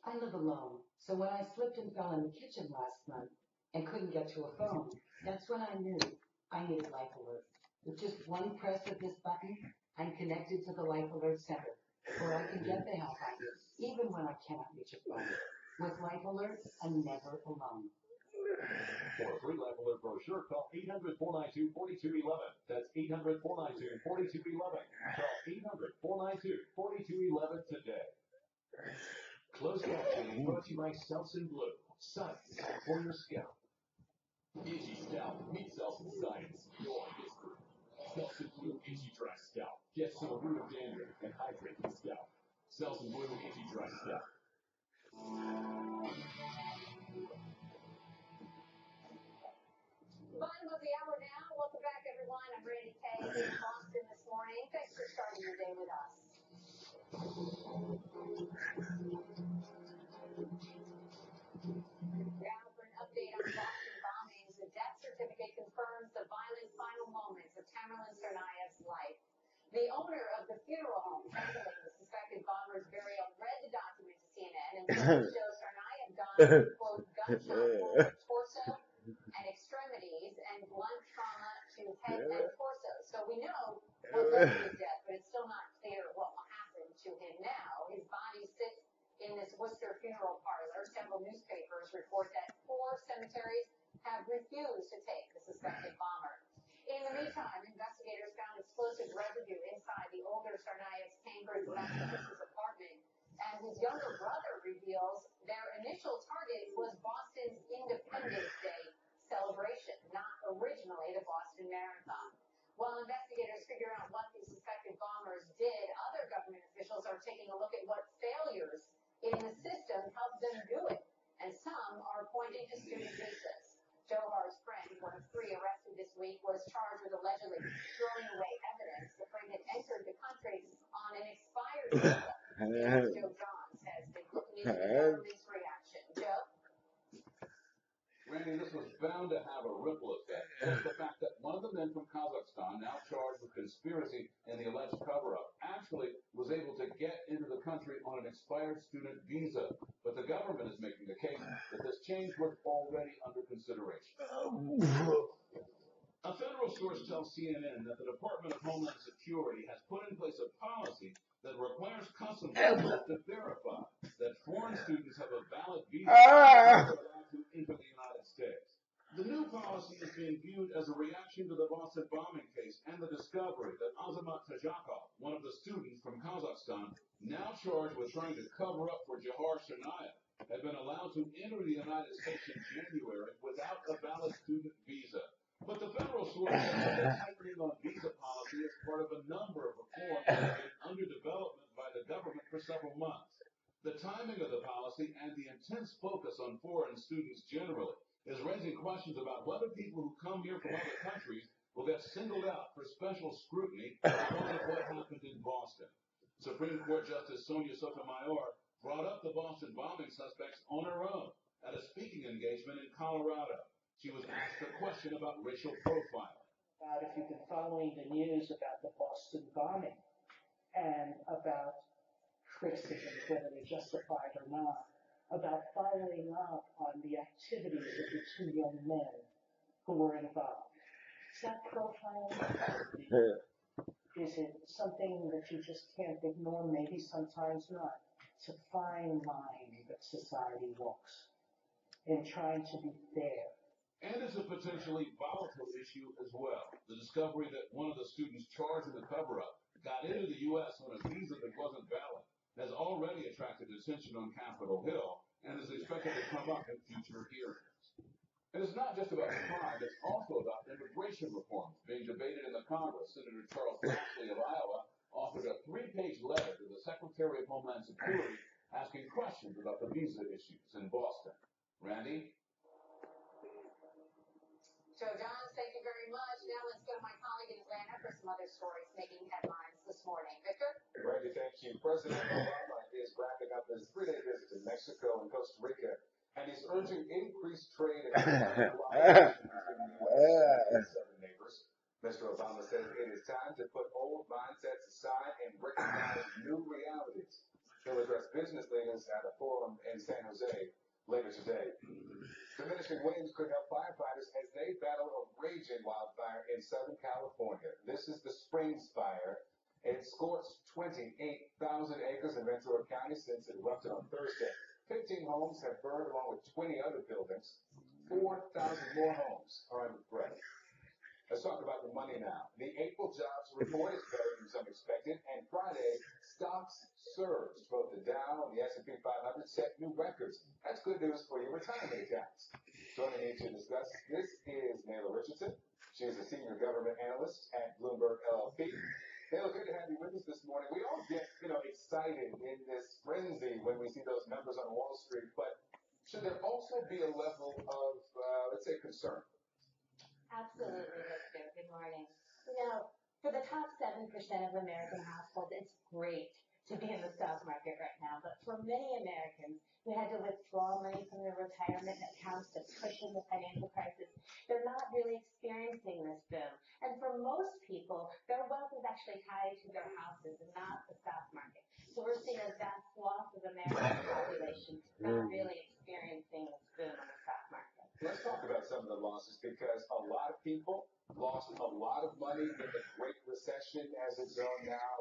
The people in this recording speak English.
I live alone, so when I slipped and fell in the kitchen last month and couldn't get to a phone, that's when I knew I needed Life Alert. With just one press of this button, I'm connected to the Life Alert Center, where I can get the help I need, even when I cannot reach a phone. With Life Alert, I'm never alone. For a free Life Alert brochure, call 800-492-4211. That's 800-492-4211. Call 800-492-4211 today. Closed captioning brought to you by Selsun Blue. Science for your scalp. Itchy scalp, meet Selsun Science, your history. Selsun Blue Itchy Dry Scalp. Gets to the root of dandruff and hydrates the scalp. Selsun Blue Itchy Dry Scalp. Bottom of the hour now. Welcome back, everyone. I'm Randy Kay in Boston this morning. Thanks for starting your day with us. Now for an update on Boston bombings. The death certificate confirms the violent final moments of Tamerlan Tsarnaev's life. The owner of the funeral home handling the suspected bomber's burial read the document to CNN and said it shows Tsarnaev died, quote, gunshot wound to torso and extremities and blunt trauma to head and torso. So we know what led to his death, but it's still not clear what will happen to him now. His body sits in this Worcester funeral parlor. Several newspapers report that 4 cemeteries have refused to take the suspected bomber. In the meantime, investigators found explosive residue inside the older Tsarnaev's Cambridge, Massachusetts apartment, and his younger brother reveals their initial target was Boston's Independence Day celebration, not originally the Boston Marathon. While investigators figure out what the suspected bombers did, other government officials are taking a look at what failures in the system helped them do it, and some are pointing to student visas. Johar's friend, one of 3 arrested this week, was charged with allegedly throwing away evidence the friend had entered the country on an expired visa. Joe Johns has been looking into the government's reaction. Joe? Randy, this was bound to have a ripple effect. Just the fact that one of the men from Kazakhstan, now charged with conspiracy in the alleged cover-up, actually was able to get into the country on an expired student visa. But the government is making the case that this change was already under consideration. A federal source tells CNN that the Department of Homeland Security has put in place a policy that requires customs officials to verify that foreign students have a valid visa and are allowed to enter the United States. The new policy is being viewed as a reaction to the Boston bombing case and the discovery that Azamat Tajakov, one of the students from Kazakhstan, now charged with trying to cover up for Johar Tsarnaev, had been allowed to enter the United States in January without a valid student visa. But the federal source says the tightening on visa policy is part of a number of reforms that have been under development by the government for several months. The timing of the policy and the intense focus on foreign students generally is raising questions about whether people who come here from other countries will get singled out for special scrutiny because of what happened in Boston. Supreme Court Justice Sonia Sotomayor brought up the Boston bombing suspects on her own at a speaking engagement in Colorado. She was asked a question about racial profiling. If you've been following the news about the Boston bombing and about criticisms, whether they're justified or not, about following up on the activities of the 2 young men who were involved. Is that profiling? Is it something that you just can't ignore? Maybe sometimes not. It's a fine line that society walks in trying to be fair. And it's a potentially volatile issue as well. The discovery that one of the students charged in the cover-up got into the U.S. on a visa that wasn't valid has already attracted attention on Capitol Hill and is expected to come up in future hearings. And it's not just about crime, it's also about immigration reforms being debated in the Congress. Senator Charles Grassley of Iowa authored a 3-page letter to the Secretary of Homeland Security asking questions about the visa issues in Boston. Randy? Joe Johns, thank you very much. Now let's go to my colleague in Atlanta for some other stories making headlines this morning. Victor? Randy, thank you. President Obama is wrapping up his 3-day visit to Mexico and Costa Rica, and he's urging increased trade and cooperation between the U.S. and 7 neighbors. Mr. Obama says it is time to put old mindsets aside and recognize recognize new realities. He'll address business leaders at a forum in San Jose later today. Diminishing winds could help firefighters as they battle a raging wildfire in Southern California. This is the Springs Fire. It scorched 28,000 acres in Ventura County since it erupted on Thursday. 15 homes have burned along with 20 other buildings. 4,000 more homes are under threat. Let's talk about the money now. The April jobs report is better than some expected, and Friday, stocks surged. Both the Dow and the S&P 500 set new records. That's good news for your retirement accounts. Joining me to discuss this is Naylor Richardson. She is a senior government analyst at Bloomberg LLP. Naylor, good to have you with us this morning. We all get, excited in this frenzy when we see those numbers on Wall Street, but should there also be a level of, let's say, concern? Absolutely, Victor. Good morning. For the top 7% of American households, it's great to be in the stock market right now. But for many Americans who had to withdraw money from their retirement accounts to cushion the financial crisis, they're not really experiencing this boom. And for most people, their wealth is actually tied to their houses and not the stock market. So we're seeing a vast swath of American population not really experiencing this boom on the stock market. Let's talk about some of the losses because a lot of people lost a lot of money in the Great Recession as it's known now.